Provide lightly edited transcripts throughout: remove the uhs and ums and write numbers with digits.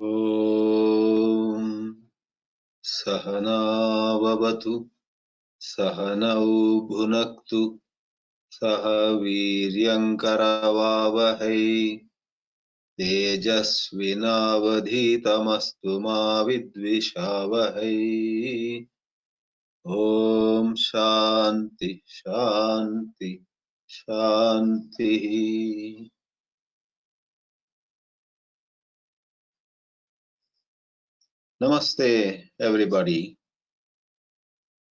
ॐ सहना भवतु सहनौ भुनक्तु सह वीर्यङ्करवावहै तेजस्विनावधीतमस्तु मा विद्विषावहै। ॐ शान्ति शान्ति शान्तिः। Namaste everybody.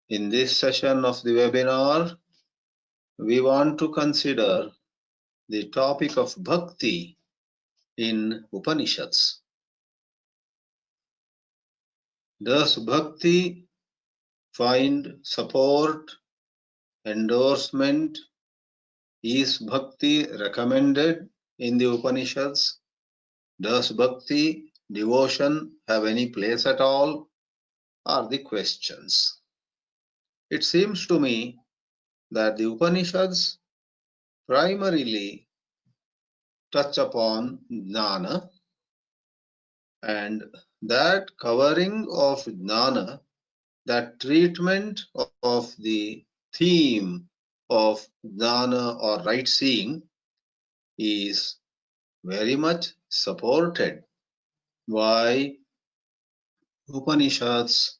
In this session of the webinar, we want to consider the topic of bhakti in Upanishads. Does bhakti find support, endorsement? Is bhakti recommended in the Upanishads? Does bhakti, devotion, have any place at all? Are the questions. It seems to me that the Upanishads primarily touch upon jnana, and that covering of jnana, that treatment of the theme of jnana or right seeing is very much supported by Upanishads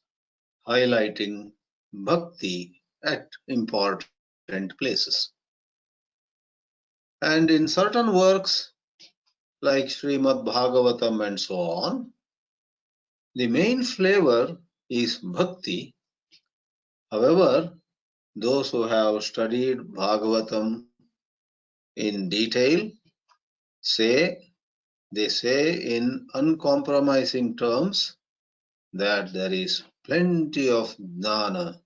highlighting bhakti at important places. And in certain works like Srimad Bhagavatam and so on, the main flavor is bhakti. However, those who have studied Bhagavatam in detail say in uncompromising terms that there is plenty of jnana,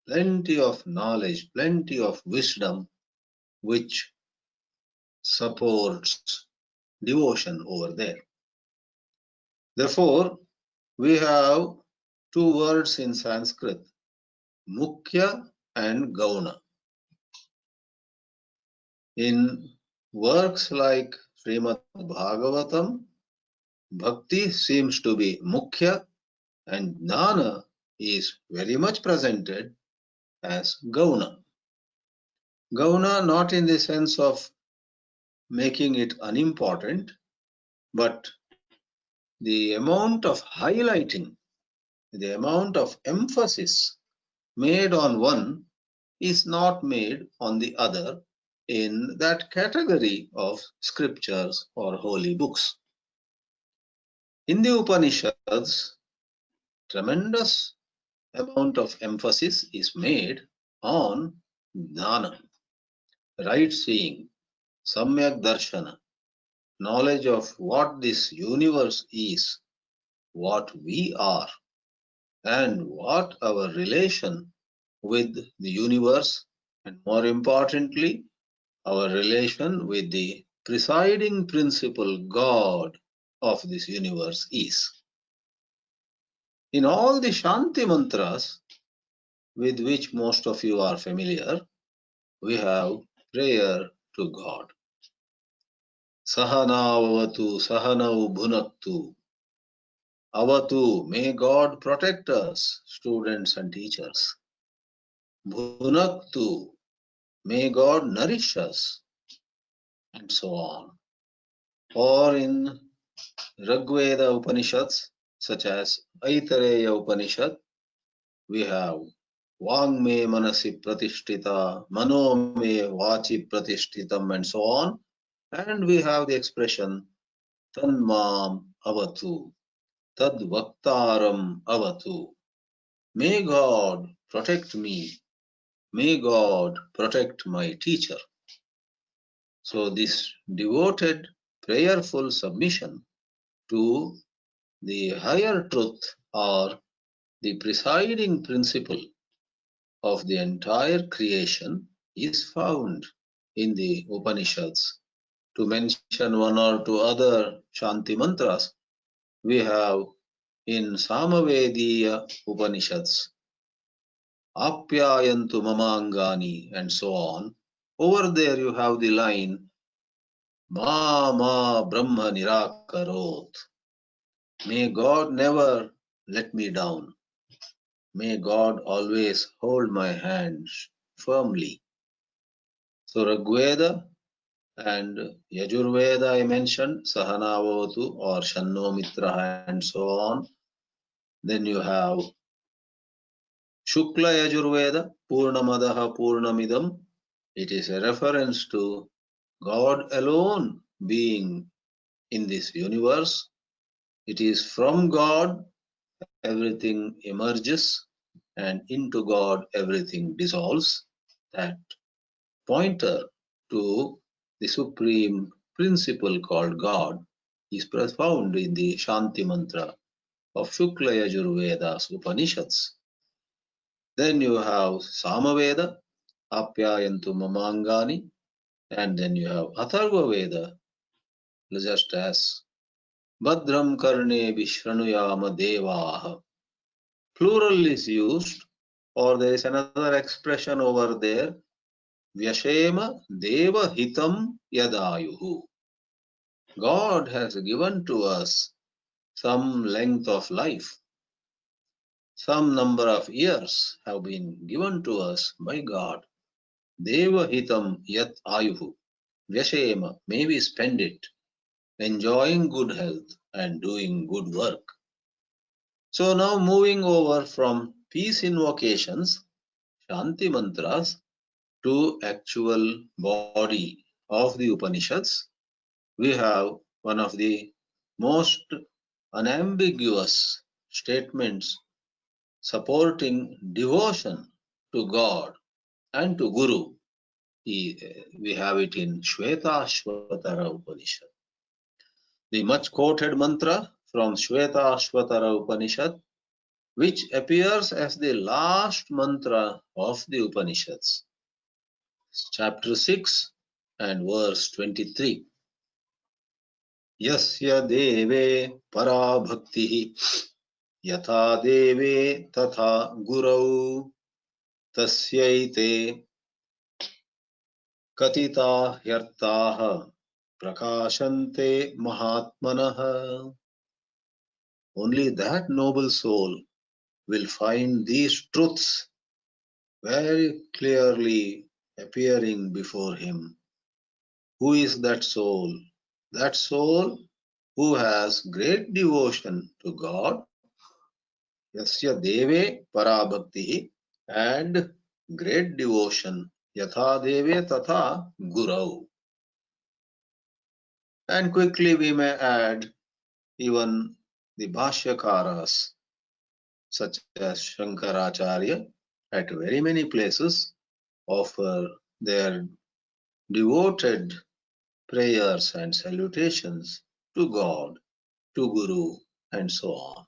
plenty of knowledge, plenty of wisdom which supports devotion over there. Therefore, we have two words in Sanskrit, mukhya and gauna. In works like Srimad Bhagavatam, bhakti seems to be mukhya and jnana is very much presented as gauna. Gauna not in the sense of making it unimportant, but the amount of highlighting, the amount of emphasis made on one is not made on the other in that category of scriptures or holy books. In the Upanishads, tremendous amount of emphasis is made on jnana, right seeing, samyak darshana, knowledge of what this universe is, what we are, and what our relation with the universe, and more importantly, our relation with the presiding principle God of this universe is. In all the Shanti mantras with which most of you are familiar, we have prayer to God. Sahana avatu, sahanau bhunaktu. Avatu, may God protect us, students and teachers. Bhunaktu, may God nourish us, and so on. Or in Rigveda Upanishads, such as Aitareya Upanishad, we have Vang me manasi pratishtita, mano me vachi pratishtitam, and so on. And we have the expression Tanmam avatu, tad vaktaram avatu. May God protect me. May God protect my teacher. So this devoted, prayerful submission to the higher truth or the presiding principle of the entire creation is found in the Upanishads. To mention one or two other Shanti mantras, we have in Samavediya Upanishads, Apyayantu mamangani, and so on. Over there you have the line, Ma Brahma Nirakarot. May God never let me down. May God always hold my hands firmly. So Rigveda and Yajurveda I mentioned, Sahanavotu or Shanno Mitra and so on. Then you have Shukla Yajurveda, Purnamadaha Purnamidam. It is a reference to God alone being in this universe. It is from God everything emerges, and into God everything dissolves. That pointer to the supreme principle called God is found in the Shanti mantra of Shukla Yajurveda's Upanishads. Then you have Samaveda, Apyayantu Mamangani, and then you have Atharva Veda, just as Bhadram Karne Vishranuyama Devaha. Plural is used, or there is another expression over there, Vyashema Deva Hitam Yadayuhu. God has given to us some length of life. Some number of years have been given to us by God. Deva Hitam Yat Ayuhu. Vyashema, may we spend it enjoying good health and doing good work. So now moving over from peace invocations, Shanti mantras, to actual body of the Upanishads, we have one of the most unambiguous statements supporting devotion to God and to Guru. We have it in Shvetashvatara Upanishad. The much quoted mantra from Shvetashvatara Upanishad, which appears as the last mantra of the Upanishads. Chapter 6 and verse 23. Yasya deve para bhakti yatha deve tatha gurau tasyaite katita hyartaha prakashante mahatmanah. Only that noble soul will find these truths very clearly appearing before him. Who is that soul? That soul who has great devotion to God, Yasya Deve Parabhakti, and great devotion, Yatha Deve Tatha Gurau. And quickly we may add even the Bhashyakaras, such as Shankaracharya, at very many places offer their devoted prayers and salutations to God, to Guru, and so on.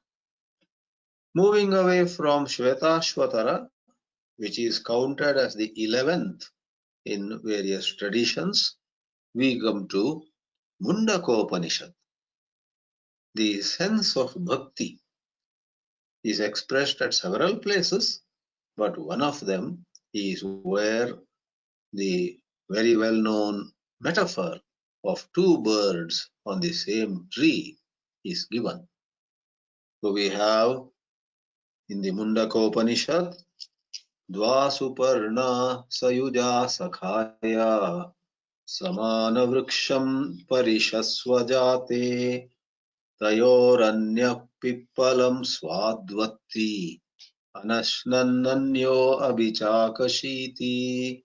Moving away from Shvetashvatara, which is counted as the 11th in various traditions, we come to Mundakopanishad. The sense of bhakti is expressed at several places, but one of them is where the very well-known metaphor of two birds on the same tree is given. So we have in the Mundakopanishad, Dvasuparna Sayuja Sakhaya Samana Vriksham Parishaswajate Tayoranya Pippalam Swadvatti Anashnananyo Abhichakashiti.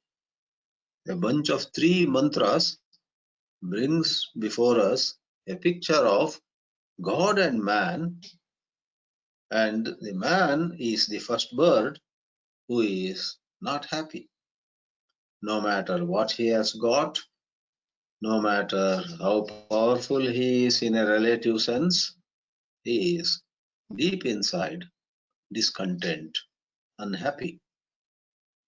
A bunch of three mantras brings before us a picture of God and man, and the man is the first bird who is not happy. No matter what he has got, no matter how powerful he is in a relative sense, he is deep inside discontent, unhappy.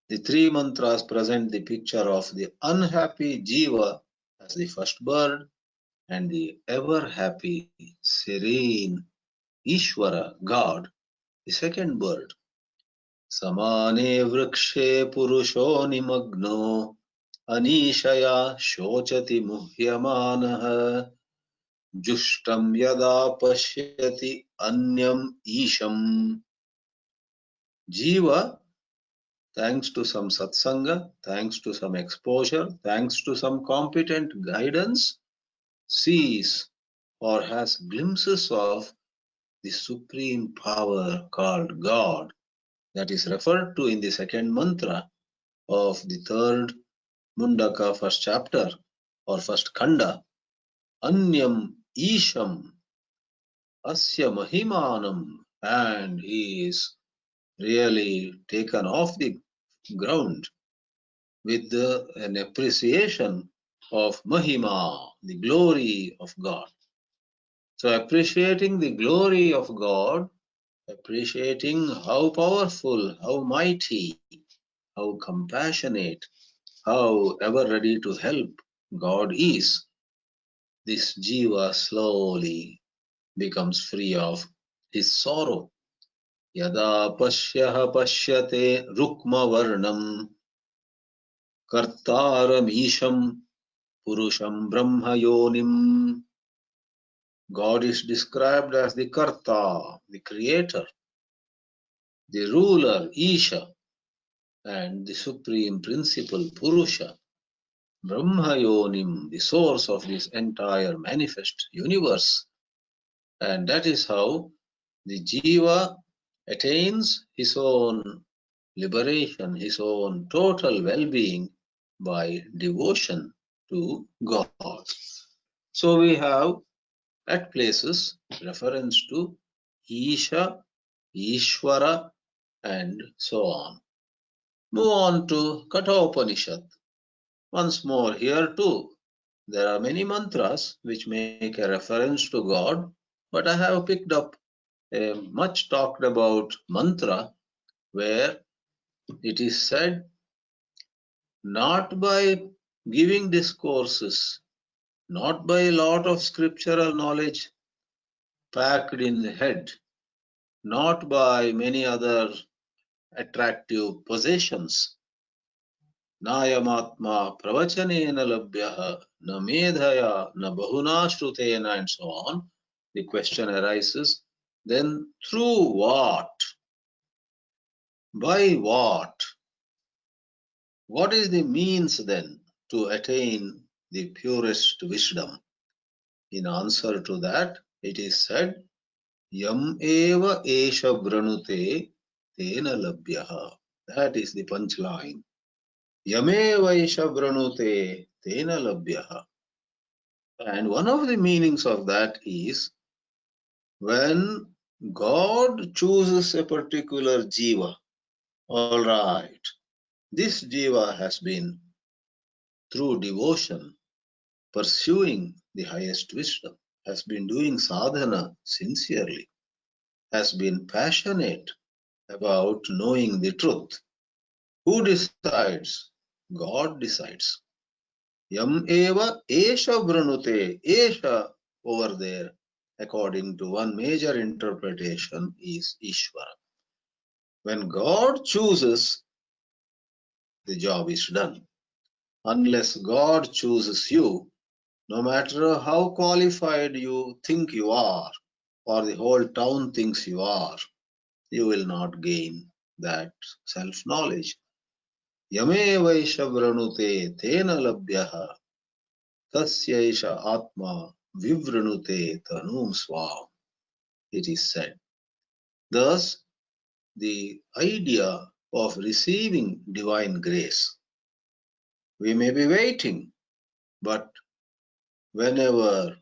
The three mantras present the picture of the unhappy Jiva as the first bird and the ever happy, serene Ishvara, God, the second bird. Samane vrikshe purusho nimagno anishaya shochati muhyamanah Jushtam yada pashyati anyam isham. Jiva, thanks to some satsanga, thanks to some exposure, thanks to some competent guidance, sees or has glimpses of the supreme power called God, that is referred to in the second mantra of the third Mundaka, first chapter or first Khanda. Anyam Isham Asya Mahimanam, and he is really taken off the ground with an appreciation of Mahima, the glory of God. So, appreciating the glory of God, appreciating how powerful, how mighty, how compassionate, how ever ready to help God is, this jiva slowly becomes free of his sorrow. Yada pasyaha pashyate rukma varnam kartaram isham purusham brahma yonim. God is described as the karta, the creator, the ruler, Isha, and the supreme principle, Purusha, Brahma yonim, the source of this entire manifest universe. And that is how the jiva attains his own liberation, his own total well-being by devotion to God. So we have at places reference to Isha, Ishvara, and so on. Move on to Kathopanishad. Once more, here too, there are many mantras which make a reference to God, but I have picked up a much talked about mantra where it is said not by giving discourses, not by a lot of scriptural knowledge packed in the head, not by many other attractive possessions. Nayamatma pravachanena labhyaha na medhaya na bahuna shrutena, and so on. The question arises, then through what? By what? What is the means then to attain the purest wisdom? In answer to that, it is said, Yam eva esha vranute tena labhyaha. That is the punchline. Yam eva esha vranute tena labhyaha. And one of the meanings of that is when God chooses a particular jiva, all right, this jiva has been through devotion pursuing the highest wisdom, has been doing sadhana sincerely, has been passionate about knowing the truth. Who decides? God decides. Yam eva esha vranute. Esha over there, according to one major interpretation, is Ishvara. When God chooses, the job is done. Unless God chooses you, no matter how qualified you think you are, or the whole town thinks you are, you will not gain that self-knowledge. Yame vaisha vranute tena labhyaha tasyaisha atma vivranute tanum svam. It is said. Thus, the idea of receiving divine grace. We may be waiting, but whenever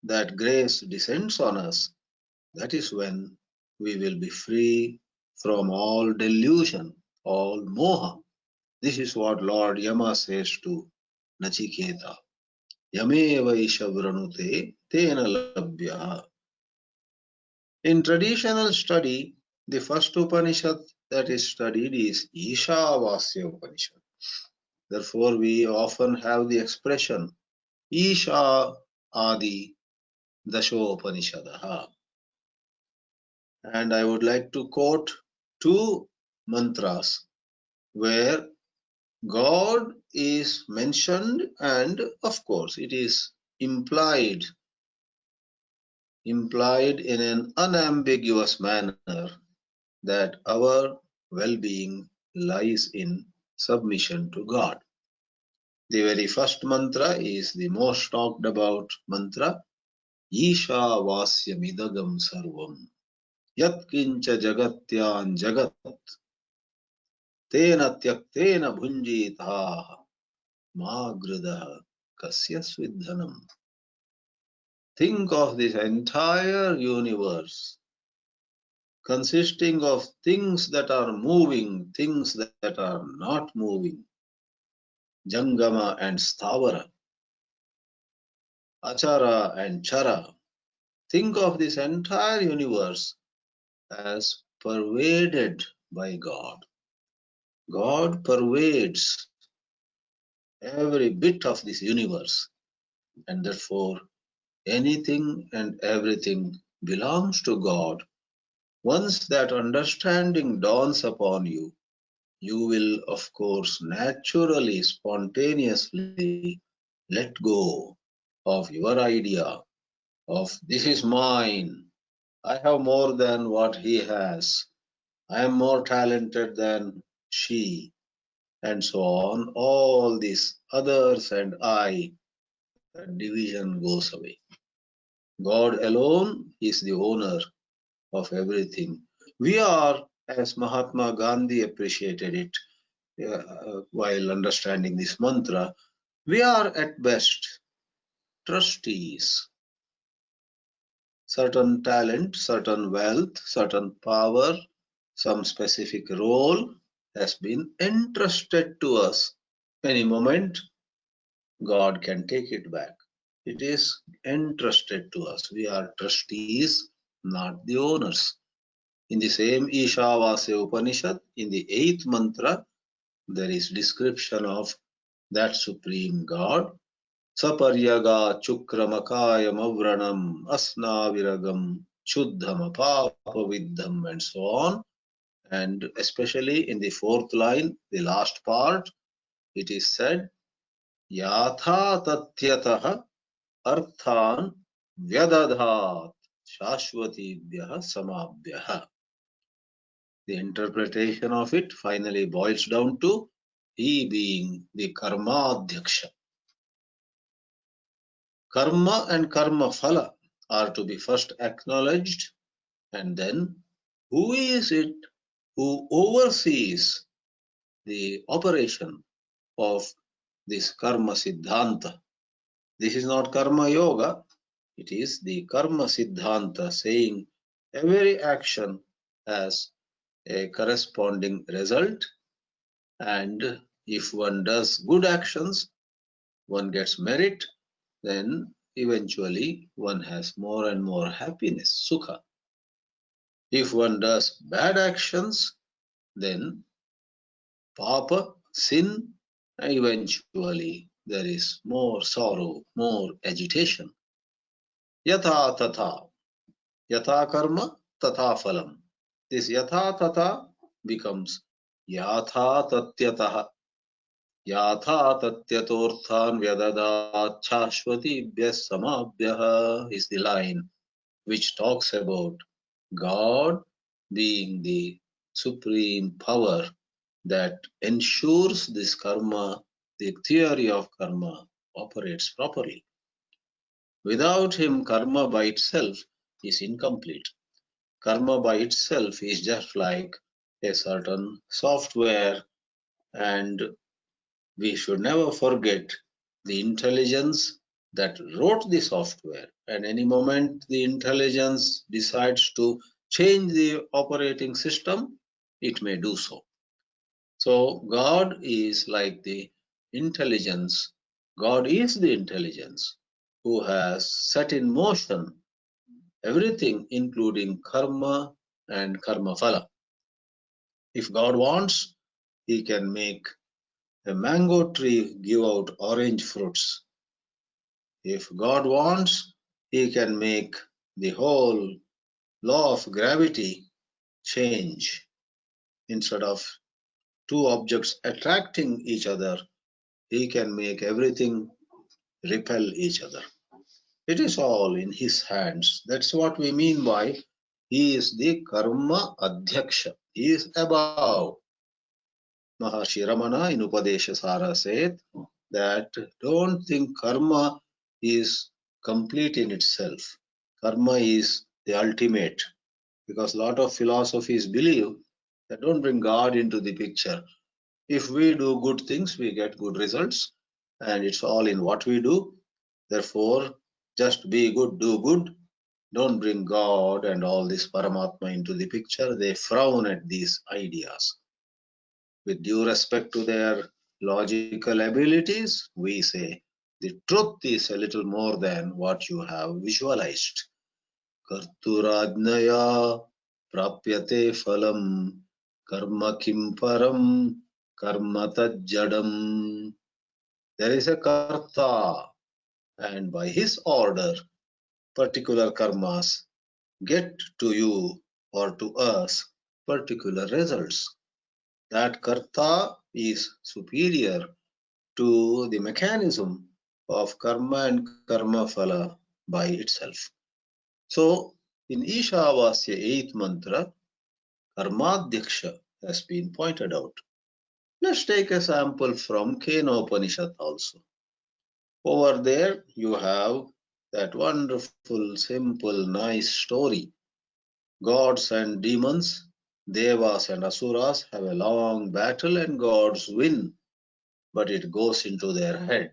that grace descends on us, that is when we will be free from all delusion, all moha. This is what Lord Yama says to Nachiketa. Yame vaisha vranute tena labhya. In traditional study, the first Upanishad that is studied is Ishavasya Upanishad. Therefore, we often have the expression Isha Adi Dashopanishadaha. And I would like to quote two mantras where God is mentioned, and of course it is implied implied in an unambiguous manner that our well-being lies in submission to God. The very first mantra is the most talked about mantra, Isha Vasyamidagam Sarvam. Yat kincha jagatyan jagat tena tyaktena bhunjitha magrada kasya svidhanam. Think of this entire universe consisting of things that are moving, things that are not moving, Jangama and Sthavara, Achara and Chara. Think of this entire universe as pervaded by God. God pervades every bit of this universe, and therefore anything and everything belongs to God. Once that understanding dawns upon you, you will, of course, naturally, spontaneously let go of your idea of this is mine. I have more than what he has. I am more talented than she, and so on. All these others and I, that division goes away. God alone is the owner of everything. We are, as Mahatma Gandhi appreciated it while understanding this mantra, we are at best trustees. Certain talent, certain wealth, certain power, some specific role has been entrusted to us. Any moment, God can take it back. It is entrusted to us. We are trustees, not the owners. In the same Ishavasya Upanishad, in the 8th mantra, there is description of that supreme God. Saparyaga chukramakayam avranam asnaviragam chuddham apapaviddham and so on. And especially in the 4th line, the last part, it is said, Yatha tatyataha arthan vyadadhat shashvatibhyaha samabhyaha. The interpretation of it finally boils down to he being the karmadhyaksha. Karma and karma phala are to be first acknowledged, and then who is it who oversees the operation of this karma siddhanta? This is not karma yoga, it is the karma siddhanta saying every action has a corresponding result, and if one does good actions, one gets merit, then eventually one has more and more happiness, sukha. If one does bad actions, then papa, sin, eventually there is more sorrow, more agitation. Yatha tatha, yatha karma, tatha phalam. This yatha tatha becomes yatha tatyataha. Yatha tatyatorthan vyadadat chashvatibhyas samabhyah is the line which talks about God being the supreme power that ensures this karma, the theory of karma, operates properly. Without him, karma by itself is incomplete. Karma by itself is just like a certain software, and we should never forget the intelligence that wrote the software. And any moment the intelligence decides to change the operating system, it may do so. So God is like the intelligence. God is the intelligence who has set in motion everything, including karma and karma phala. If God wants, he can make a mango tree give out orange fruits. If God wants, he can make the whole law of gravity change. Instead of two objects attracting each other, he can make everything repel each other. It is all in his hands. That's what we mean by he is the Karma Adhyaksha. He is above. Maharshi Ramana in Upadesha Sara said that don't think karma is complete in itself. Karma is the ultimate, because a lot of philosophies believe that don't bring God into the picture. If we do good things, we get good results, and it's all in what we do. Therefore, just be good, do good. Don't bring God and all this Paramatma into the picture. They frown at these ideas. With due respect to their logical abilities, we say the truth is a little more than what you have visualized. Karturajnaya prapyate phalam karma kim param karma tajjadam. There is a karta, and by his order, particular karmas get to you or to us particular results. That karta is superior to the mechanism of karma and karma phala by itself. So, in Ishavasya 8th mantra, Karmadhyaksha has been pointed out. Let's take a sample from Kenopanishad also. Over there, you have that wonderful, simple, nice story. Gods and demons, devas and asuras have a long battle and gods win, but it goes into their head.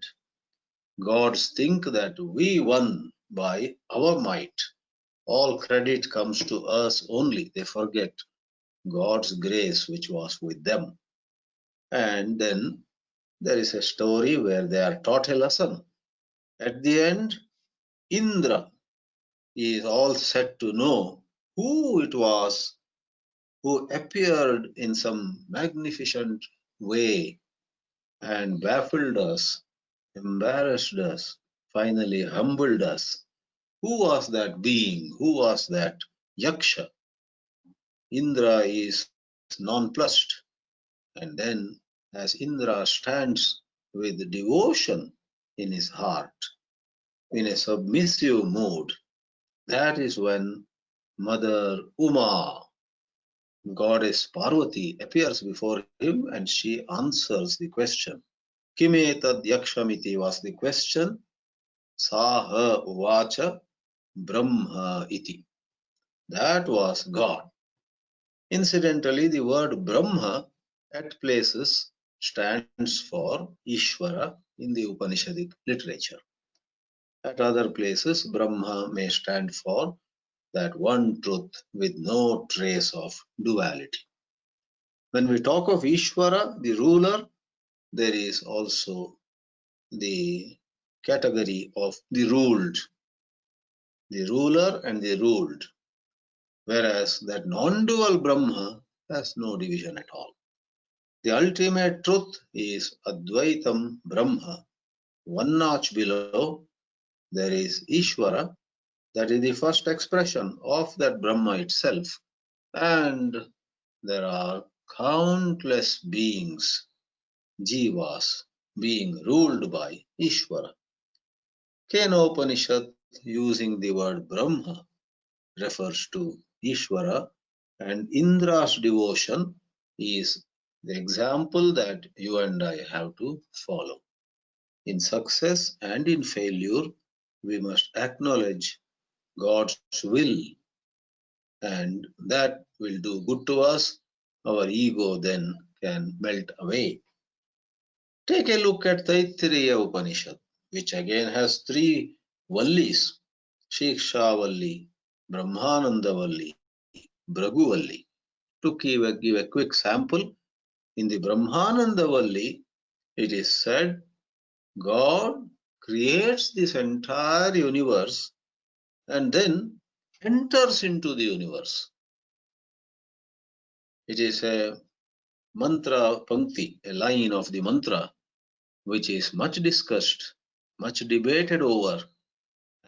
Gods think that we won by our might. All credit comes to us only. They forget God's grace which was with them. And then there is a story where they are taught a lesson. At the end, Indra is all set to know who it was who appeared in some magnificent way and baffled us, embarrassed us, finally humbled us. Who was that being? Who was that Yaksha? Indra is nonplussed. And then, as Indra stands with devotion in his heart, in a submissive mood, that is when Mother Uma, Goddess Parvati, appears before him and she answers the question. Kimetad yakshamiti was the question. Saha uvacha Brahma iti. That was God. Incidentally, the word Brahma at places stands for Ishvara in the Upanishadic literature. At other places, Brahma may stand for that one truth with no trace of duality. When we talk of Ishvara, the ruler, there is also the category of the ruled, the ruler and the ruled, whereas that non-dual Brahma has no division at all. The ultimate truth is Advaitam Brahma. One notch below, there is Ishvara, that is the first expression of that Brahma itself. And there are countless beings, jivas, being ruled by Ishvara. Kenopanishad, using the word Brahma, refers to Ishvara, and Indra's devotion is the example that you and I have to follow. In success and in failure, we must acknowledge God's will, and that will do good to us. Our ego then can melt away. Take a look at Taittiriya Upanishad, which again has three Vallis: Shiksha Valli, Brahmananda Valli, Bhragu Valli. To give a quick sample, in the Brahmananda Valli, it is said God creates this entire universe and then enters into the universe. It is a mantra pankti, a line of the mantra, which is much discussed, much debated over,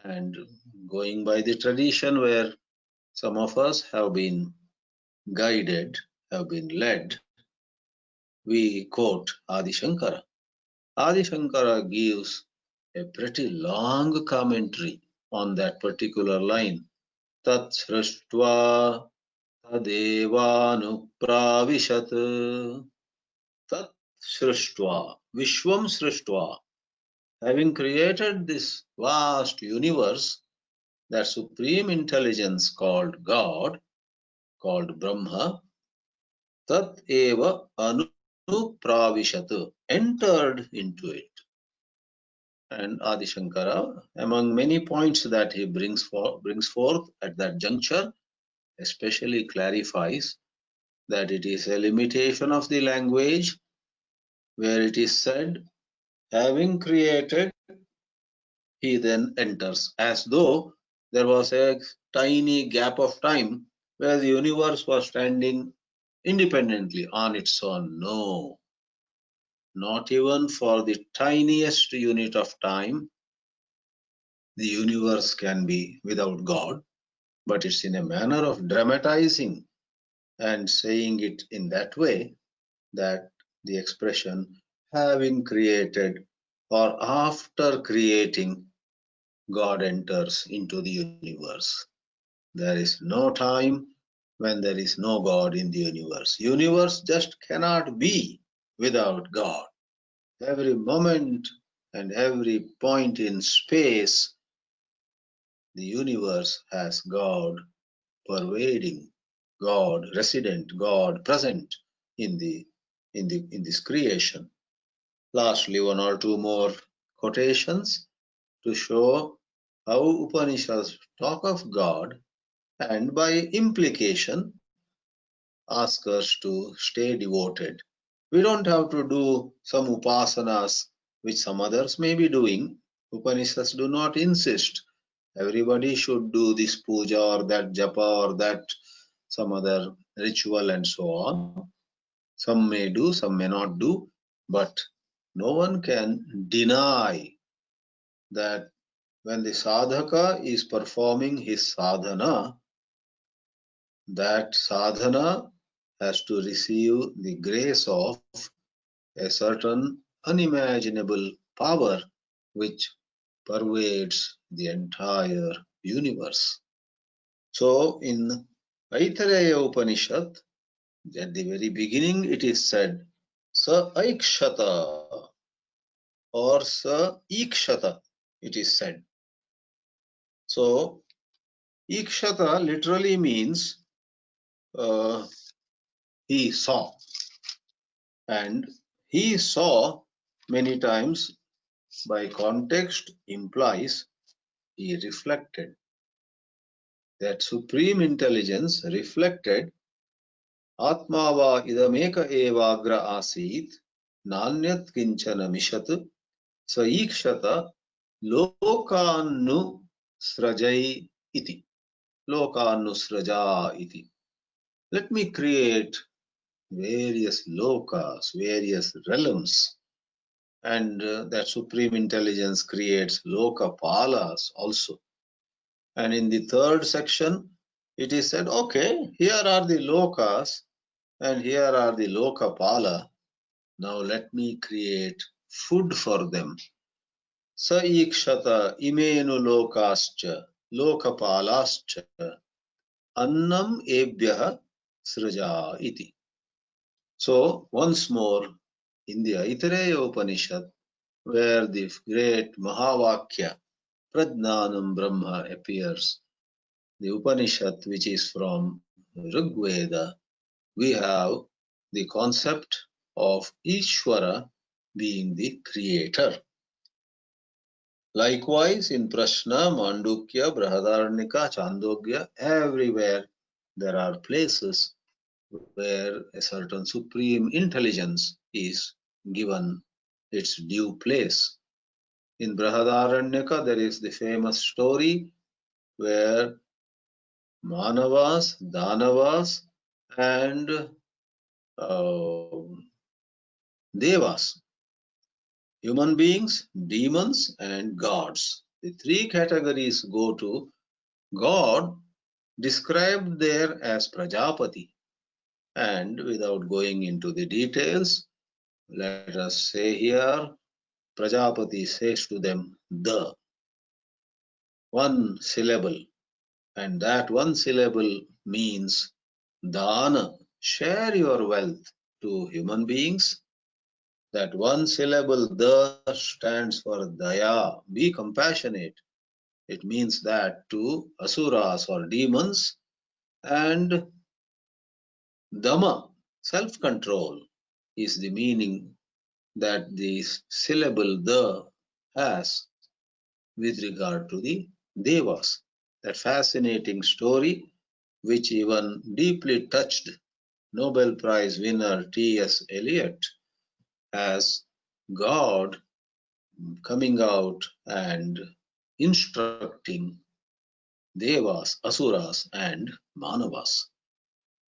and going by the tradition where some of us have been guided, have been led, we quote Adi Shankara. Adi Shankara gives a pretty long commentary on that particular line. Tat srishtva tadevanupravishat. Tat srishtva, Vishwam srishtva. Having created this vast universe, that supreme intelligence called God, called Brahma, tat eva anupravishat, entered into it. And Adi Shankara, among many points that he brings forth at that juncture, especially clarifies that it is a limitation of the language where it is said, having created, he then enters, as though there was a tiny gap of time where the universe was standing independently on its own. No, not even for the tiniest unit of time the universe can be without God, but it's in a manner of dramatizing and saying it in that way that the expression having created or after creating, God enters into the universe. There is no time when there is no God in the universe. Universe just cannot be without God. Every moment and every point in space, the universe has God pervading, God resident, God present in this creation. Lastly, one or two more quotations to show how Upanishads talk of God and by implication ask us to stay devoted. We don't have to do some upasanas which some others may be doing. Upanishads do not insist everybody should do this puja or that japa or that some other ritual and so on. Some may do, some may not do, but no one can deny that when the sadhaka is performing his sadhana, that sadhana has to receive the grace of a certain unimaginable power which pervades the entire universe. So in Aitareya Upanishad, at the very beginning it is said, Sa Aikshata or Sa Ikshata, it is said. So Ikshata literally means he saw, and he saw many times by context implies he reflected. That supreme intelligence reflected Atmava idameka evagra asit nanyat kinchana mishat saikshata lokannu srajai iti. Lokannu sraja iti. Let me create various lokas, various realms, and that supreme intelligence creates lokapalas also. And in the third section, it is said, okay, here are the lokas and here are the lokapala. Now let me create food for them. Sa ikshata imenu lokascha lokapalascha annam ebhyah sraja iti. So once more in the Aitareya Upanishad, where the great Mahavakya Prajnanam Brahma appears, the Upanishad which is from Rigveda, we have the concept of Ishvara being the creator. Likewise, in Prashna, Mandukya, Brahadaranyaka, Chandogya, everywhere there are places where a certain supreme intelligence is given its due place. In Brahadaranyaka, there is the famous story where Manavas, Danavas, and Devas, human beings, demons, and gods. The three categories go to God, described there as Prajapati. And without going into the details, let us say here, Prajapati says to them, the. one syllable, and that one syllable means dana. Share your wealth to human beings. That one syllable, the, stands for daya. Be compassionate. It means that to asuras or demons, and dama, self-control, is the meaning that the syllable the has with regard to the devas. That fascinating story, which even deeply touched Nobel Prize winner T.S. Eliot, as God coming out and instructing devas, asuras, and manavas.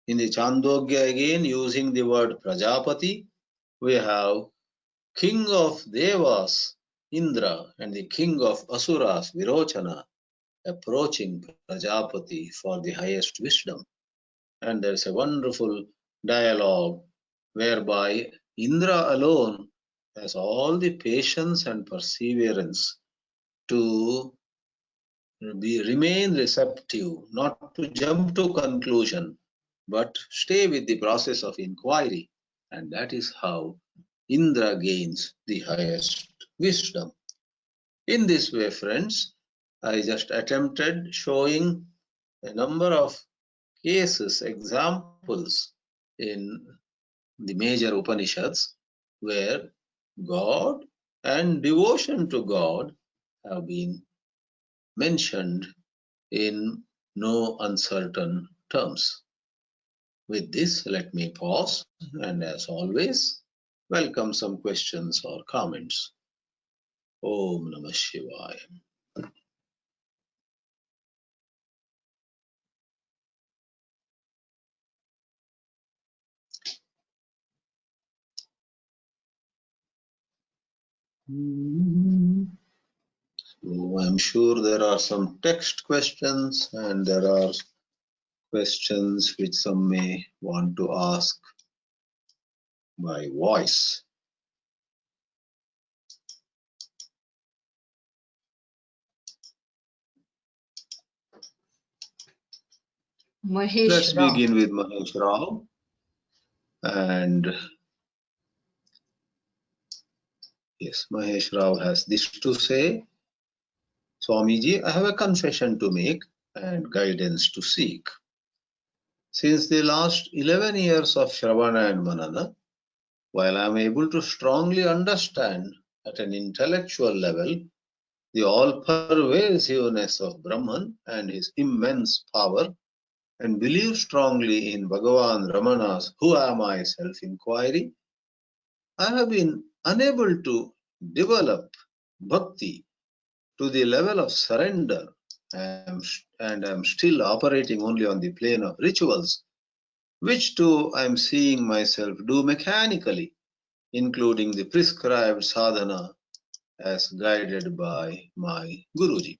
In the Chandogya, again using the word Prajapati, we have king of devas, Indra, and the king of asuras, Virochana, approaching Prajapati for the highest wisdom. And there's a wonderful dialogue whereby Indra alone has all the patience and perseverance to remain receptive, not to jump to conclusion, but stay with the process of inquiry. And that is how Indra gains the highest wisdom. In this way, friends, I just attempted showing a number of cases, examples in the major Upanishads where God and devotion to God have been mentioned in no uncertain terms. With this, let me pause and, as always, welcome some questions or comments. Om Namah Shivaya. So I'm sure there are some text questions and there are questions which some may want to ask by voice. Let's begin with Mahesh Rao. And yes, Mahesh Rao has this to say. Swamiji, I have a confession to make and guidance to seek. Since the last 11 years of Shravana and Manana, while I am able to strongly understand at an intellectual level the all-pervasiveness of Brahman and his immense power, and believe strongly in Bhagavan Ramana's Who Am I self-inquiry, I have been unable to develop bhakti to the level of surrender, and I'm still operating only on the plane of rituals, which too I am seeing myself do mechanically, including the prescribed sadhana as guided by my Guruji.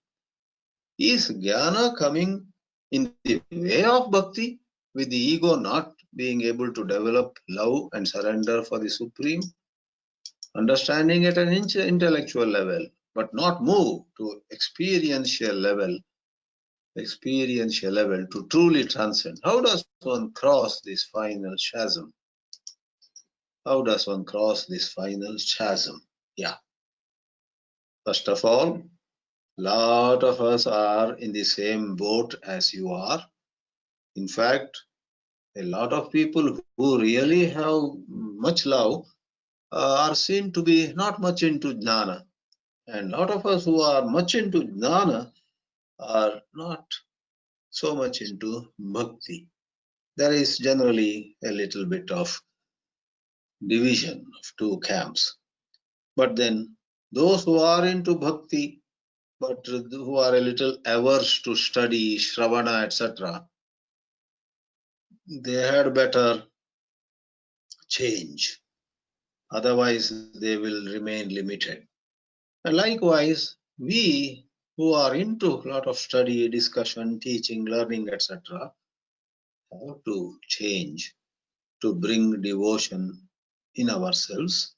Is jnana coming in the way of bhakti, with the ego not being able to develop love and surrender for the Supreme? Understanding at an intellectual level, but not move to experiential level to truly transcend. How does one cross this final chasm? How does one cross this final chasm? Yeah. First of all, lot of us are in the same boat as you are. In fact, a lot of people who really have much love are seen to be not much into jnana. And a lot of us who are much into jnana are not so much into bhakti. There is generally a little bit of division of two camps. But then those who are into bhakti but who are a little averse to study, Shravana, etc., they had better change. Otherwise, they will remain limited. And likewise, we who are into a lot of study, discussion, teaching, learning, etc., have to change to bring devotion in ourselves.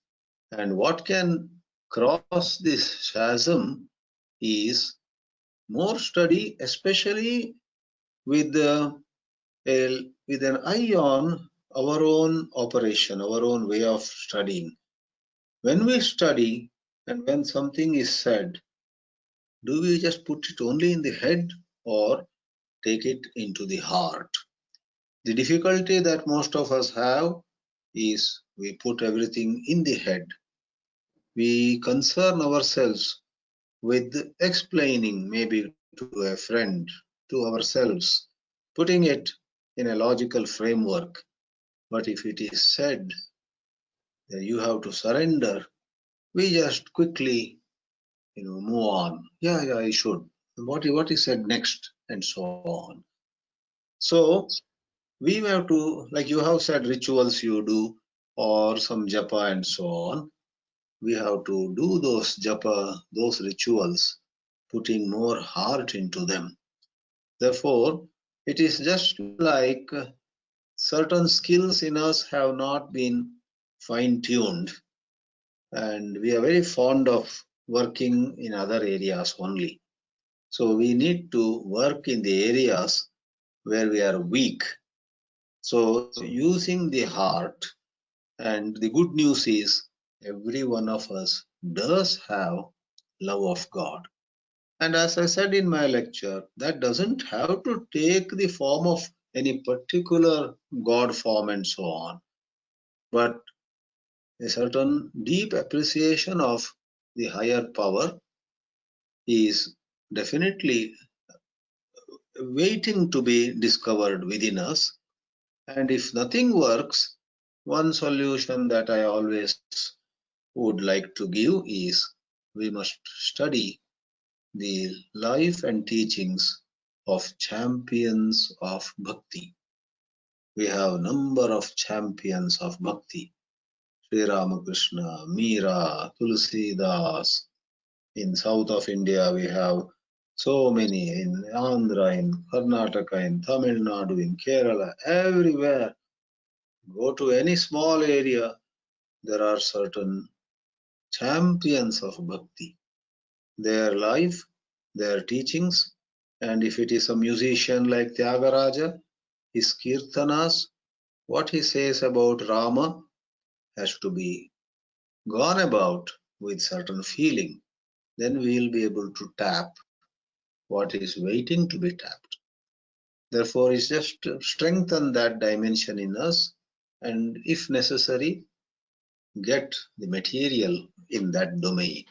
And what can cross this chasm is more study, especially with with an eye on our own operation, our own way of studying. When we study and when something is said, do we just put it only in the head or take it into the heart? The difficulty that most of us have is we put everything in the head. We concern ourselves with explaining maybe to a friend, to ourselves, putting it in a logical framework. But if it is said that you have to surrender, we just quickly, move on. Yeah, I should. What is said next, and so on. So we have to, like you have said, rituals you do, or some japa and so on. We have to do those japa, those rituals, putting more heart into them. Therefore, it is just like certain skills in us have not been fine tuned, and we are very fond of working in other areas only. So we need to work in the areas where we are weak. So using the heart, and the good news is every one of us does have love of God. And as I said in my lecture, that doesn't have to take the form of any particular God form and so on, but a certain deep appreciation of the higher power is definitely waiting to be discovered within us. And if nothing works, one solution that I always would like to give is we must study the life and teachings of champions of bhakti. We have a number of champions of bhakti. Sri Ramakrishna, Meera, Tulsi Das. In south of India, we have so many in Andhra, in Karnataka, in Tamil Nadu, in Kerala, everywhere. Go to any small area, there are certain champions of bhakti. Their life, their teachings, and if it is a musician like Tyagaraja, his kirtanas, what he says about Rama has to be gone about with certain feeling. Then we will be able to tap what is waiting to be tapped. Therefore, it's just to strengthen that dimension in us, and if necessary, get the material in that domain.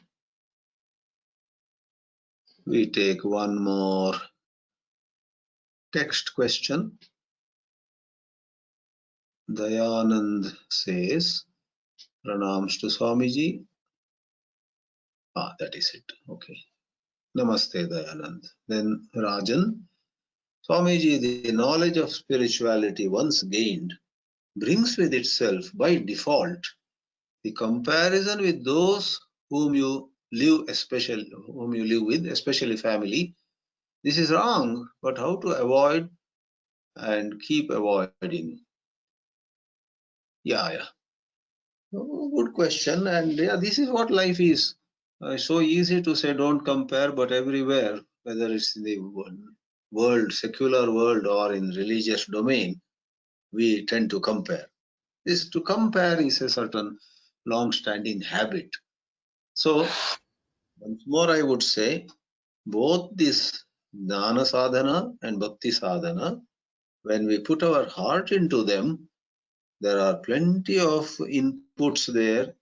We take one more text question. Dayanand says, Pranams to Swamiji. That is it. Okay. Namaste, Dayanand. Then Rajan, Swamiji, the knowledge of spirituality once gained brings with itself by default the comparison with those whom you live with, especially family. This is wrong, but how to avoid and keep avoiding? Yeah. Oh, good question. And yeah, this is what life is. So easy to say don't compare, but everywhere, whether it's in the world, secular world, or in religious domain, we tend to compare. This to compare is a certain long-standing habit. So once more, I would say both this Jnana sadhana and Bhakti sadhana, when we put our heart into them, there are plenty of inputs there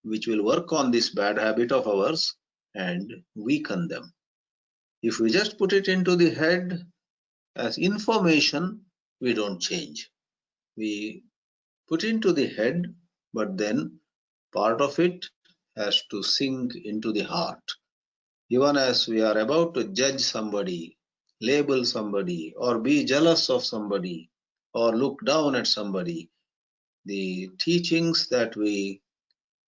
which will work on this bad habit of ours and weaken them. If we just put it into the head as information, we don't change. We put into the head, but then part of it has to sink into the heart. Even as we are about to judge somebody, label somebody, or be jealous of somebody, or look down at somebody, the teachings that we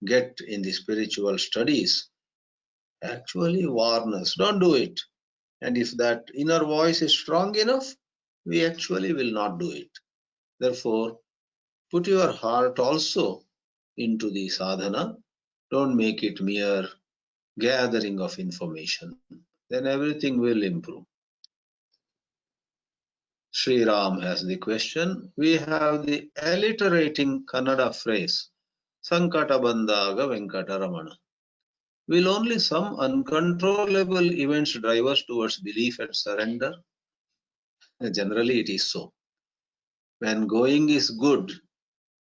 get in the spiritual studies actually warn us, don't do it. And if that inner voice is strong enough, we actually will not do it. Therefore, put your heart also into the sadhana. Don't make it mere gathering of information. then everything will improve. Sri Ram has the question. We have the alliterating Kannada phrase, Sankata Bandaga Venkataramana. Will only some uncontrollable events drive us towards belief and surrender? Generally, it is so. When going is good,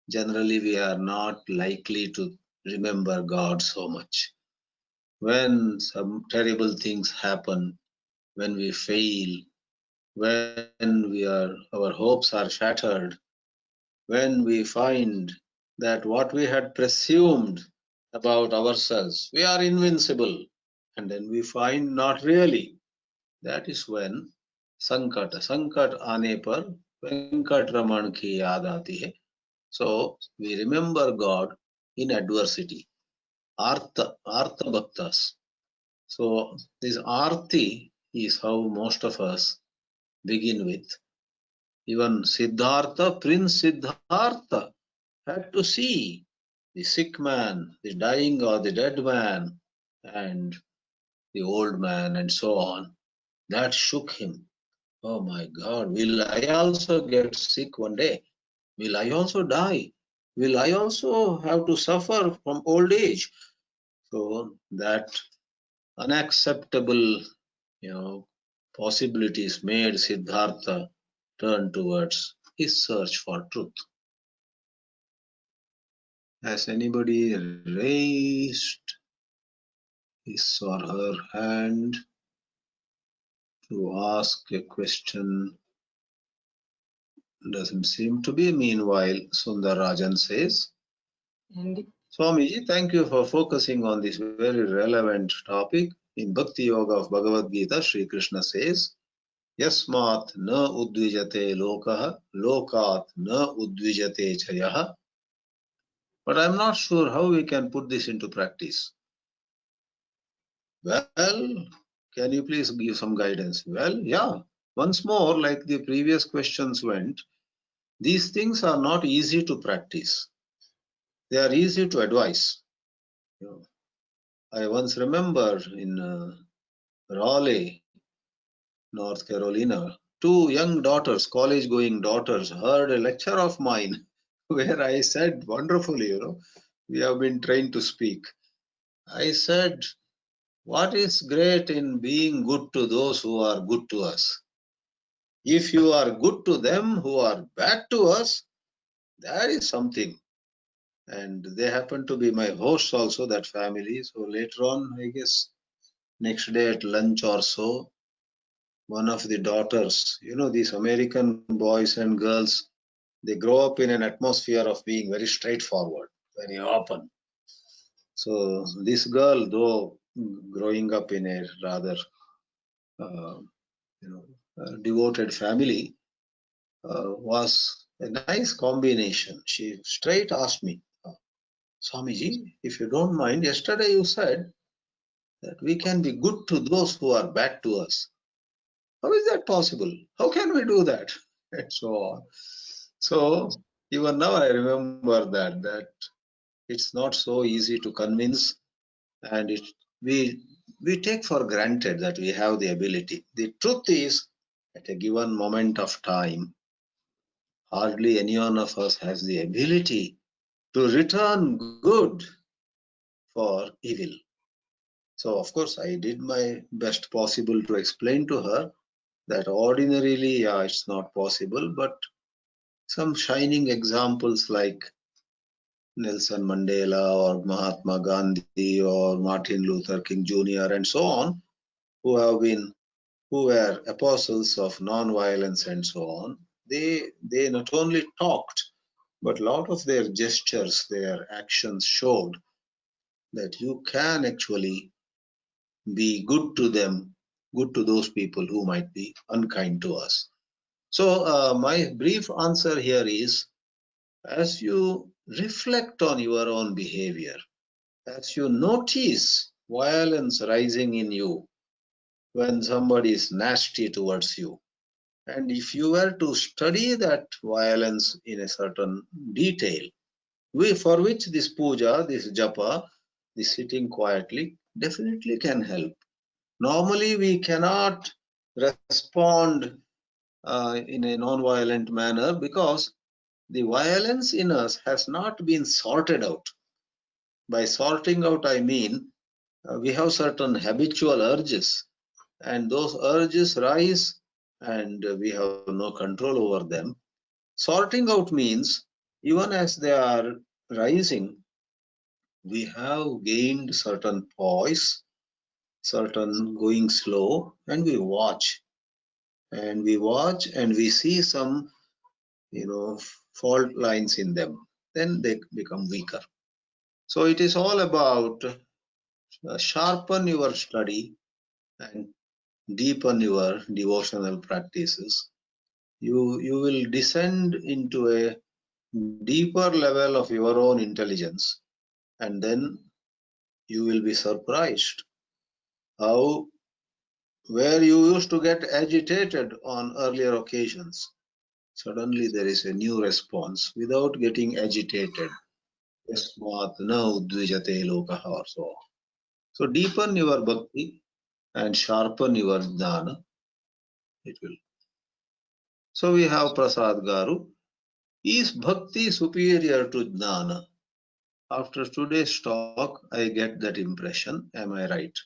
generally we are not likely to remember God so much. When some terrible things happen, when we fail, when our hopes are shattered, when we find that what we had presumed about ourselves, we are invincible, and then we find not really, that is when संकट आने पर वेंकट रमन की याद आती है. So we remember God in adversity. Artha bhaktas. So this arti is how most of us begin with. Even Siddhartha, Prince Siddhartha, had to see the sick man, the dying or the dead man, and the old man, and so on. That shook him. Oh my God, will I also get sick one day? Will I also die? Will I also have to suffer from old age? So that unacceptable, possibilities made Siddhartha turn towards his search for truth. Has anybody raised his or her hand to ask a question? Doesn't seem to be. Meanwhile, Sundar Rajan says, Swamiji, thank you for focusing on this very relevant topic. In Bhakti Yoga of Bhagavad Gita, Sri Krishna says, Yasmat na udvijate lokaha, lokat na udvijate chayaha. But I'm not sure how we can put this into practice. Well, can you please give some guidance? Well, yeah. Once more, like the previous questions went, these things are not easy to practice. They are easy to advise. I once remember in Raleigh, North Carolina, two young daughters, college-going daughters, heard a lecture of mine where I said, wonderfully, we have been trained to speak. I said, what is great in being good to those who are good to us? If you are good to them who are bad to us, that is something. And they happen to be my hosts also, that family. So later on, I guess, next day at lunch or so, one of the daughters, these American boys and girls, they grow up in an atmosphere of being very straightforward, very open. So this girl, though growing up in a rather devoted family, was a nice combination. She straight asked me, Swamiji, if you don't mind, yesterday you said that we can be good to those who are bad to us. How is that possible? How can we do that? And so on. So even now I remember that it's not so easy to convince, and we take for granted that we have the ability. The truth is, at a given moment of time, hardly any one of us has the ability to return good for evil. So of course I did my best possible to explain to her that ordinarily, yeah, it's not possible, but some shining examples like Nelson Mandela or Mahatma Gandhi or Martin Luther King Jr. and so on, who were apostles of non-violence and so on, they not only talked, but a lot of their gestures, their actions showed that you can actually be good to them, good to those people who might be unkind to us. So my brief answer here is, as you reflect on your own behavior, as you notice violence rising in you when somebody is nasty towards you, and if you were to study that violence in a certain detail, for which this puja, this japa, this sitting quietly definitely can help. Normally, we cannot respond in a non-violent manner because the violence in us has not been sorted out. By sorting out, I mean we have certain habitual urges, and those urges rise, and we have no control over them. Sorting out means even as they are rising, we have gained certain poise, certain going slow, and we watch. And we watch and we see some, fault lines in them. Then they become weaker. So it is all about sharpen your study and deepen your devotional practices. You will descend into a deeper level of your own intelligence, and then you will be surprised how where you used to get agitated on earlier occasions, suddenly there is a new response without getting agitated. Yasmat na udvijate lokaha or so. So deepen your bhakti and sharpen your jnana. It will. So we have Prasad Garu. Is bhakti superior to jnana? After today's talk, I get that impression. Am I right?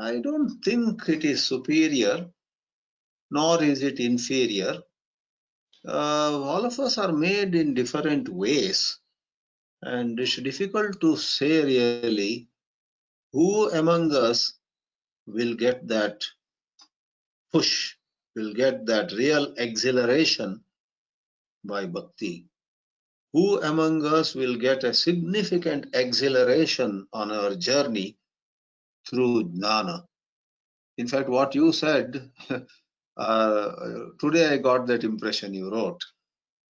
I don't think it is superior, nor is it inferior. All of us are made in different ways, and it's difficult to say really who among us will get that push, will get that real exhilaration by bhakti. Who among us will get a significant exhilaration on our journey through jnana? In fact, what you said, today I got that impression you wrote.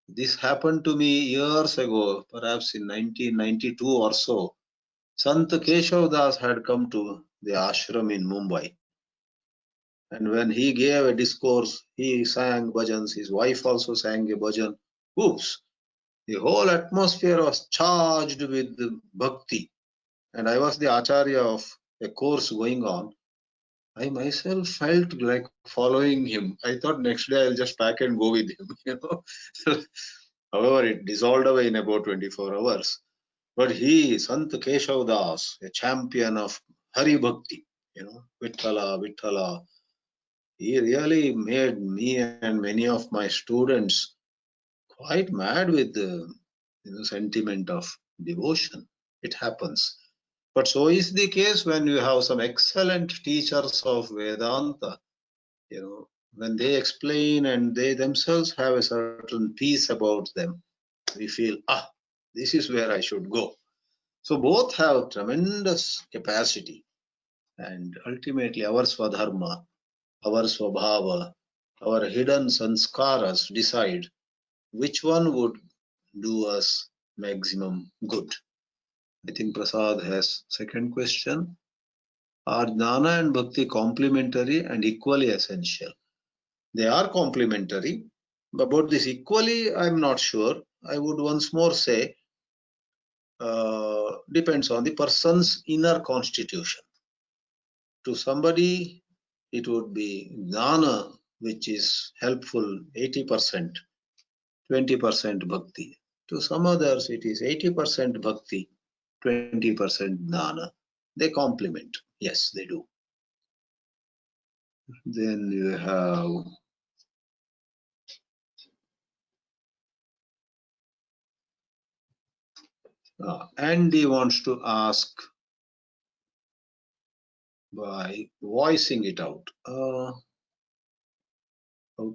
This happened to me years ago, perhaps in 1992 or so. Sant Keshav Das had come to the ashram in Mumbai. And when he gave a discourse, he sang bhajans. His wife also sang a bhajan. Oops! The whole atmosphere was charged with bhakti. And I was the acharya of a course going on. I myself felt like following him. I thought next day I'll just pack and go with him. However, it dissolved away in about 24 hours. But he, Sant Keshav Das, a champion of Hari Bhakti, Vitthala, Vitthala, he really made me and many of my students quite mad with the sentiment of devotion. It happens. But so is the case when you have some excellent teachers of Vedanta, when they explain and they themselves have a certain peace about them, we feel, this is where I should go. So both have tremendous capacity, and ultimately our Swadharma, our Swabhava, our hidden sanskaras decide which one would do us maximum good. I think Prasad has second question. Are jnana and bhakti complementary and equally essential? They are complementary. But about this equally, I'm not sure. I would once more say depends on the person's inner constitution. To somebody, it would be jnana, which is helpful 80%, 20% bhakti. To some others, it is 80% bhakti, 20% jnana. They complement. Yes, they do. Then you have Andy wants to ask by voicing it out. How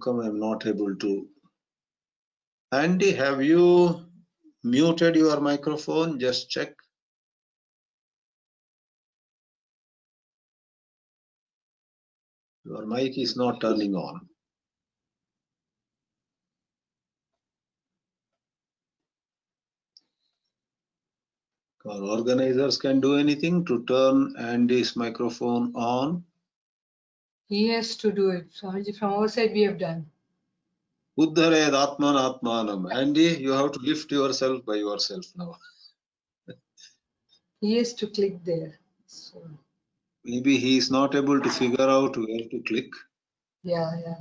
come I'm not able to? Andy, have you muted your microphone? Just check. Your mic is not turning on. Our organizers can do anything to turn Andy's microphone on. He has to do it. Swamiji, from our side, we have done. Uddhared Atman Atmanam. Andy, you have to lift yourself by yourself now. He has to click there. So. Maybe he is not able to figure out where to click. Yeah, yeah.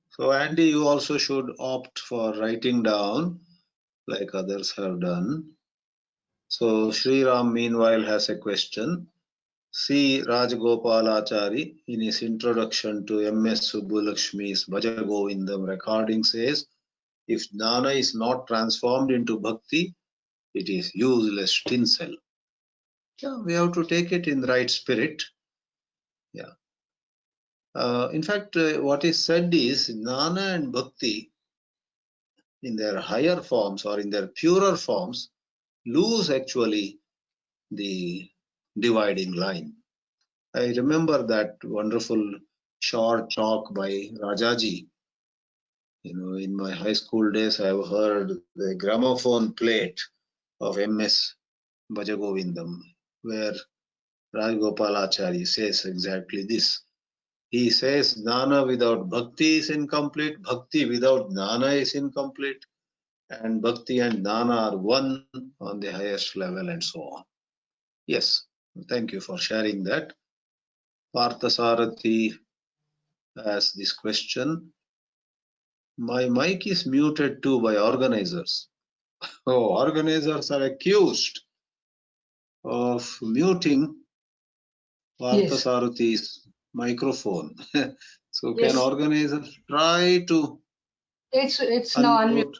So Andy, you also should opt for writing down like others have done. So Sri Ram meanwhile has a question. C. Rajagopalachari in his introduction to M.S. Subbulakshmi's Bhaja Govindam recording says, if jnana is not transformed into bhakti, it is useless tinsel. Yeah, we have to take it in the right spirit. Yeah. In fact, what is said is jnana and bhakti in their higher forms or in their purer forms lose actually the dividing line. I remember that wonderful short talk by Rajaji. In my high school days, I've heard the gramophone plate of M.S. Bhaja Govindam, where Rajagopalachari says exactly this. He says, jnana without bhakti is incomplete, bhakti without jnana is incomplete, and bhakti and jnana are one on the highest level, and so on. Yes, thank you for sharing that. Parthasarathi has this question. My mic is muted too by organizers. Oh, organizers are accused of muting Yes. Parthasarathi's microphone. So Yes. can organizers try to It's now unmuted. unmute?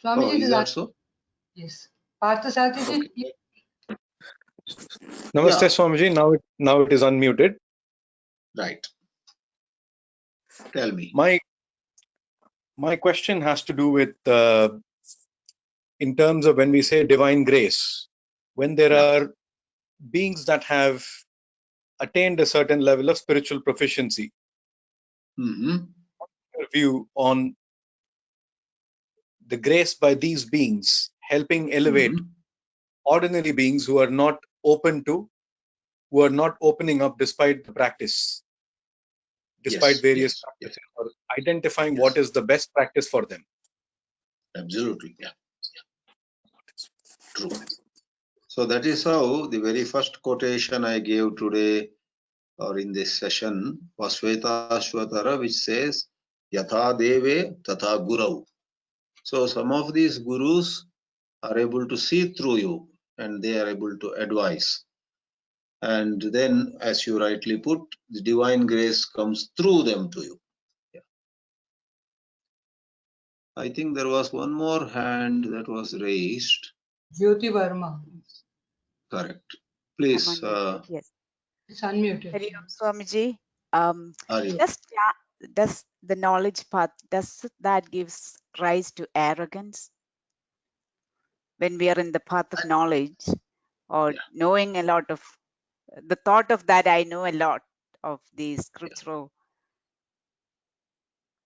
Swamiji, Oh, it is is that so? Yes. Parthasarathi Okay. ji, Namaste, Yeah. Swamiji. Now it is unmuted. Right. Tell me. My question has to do with in terms of when we say divine grace, when there are beings that have attained a certain level of spiritual proficiency. Your view on the grace by these beings helping elevate ordinary beings who are not open to, who are not opening up despite the practice, despite various practices, or identifying what is the best practice for them. Absolutely. Yeah. True. So that is how the very first quotation I gave today or in this session was Shvetashvatara, which says, Yatha Deve Tatha Gurau. So some of these gurus are able to see through you and they are able to advise. And then, as you rightly put, the divine grace comes through them to you. Yeah. I think there was one more hand that was raised. Jyoti Verma. Correct. Please. Yes. It's unmuted. Hari Om, Swamiji. Hari. Does the knowledge path, does that gives rise to arrogance when we are in the path of knowledge, or knowing a lot of the thought of that I know a lot of the scriptural?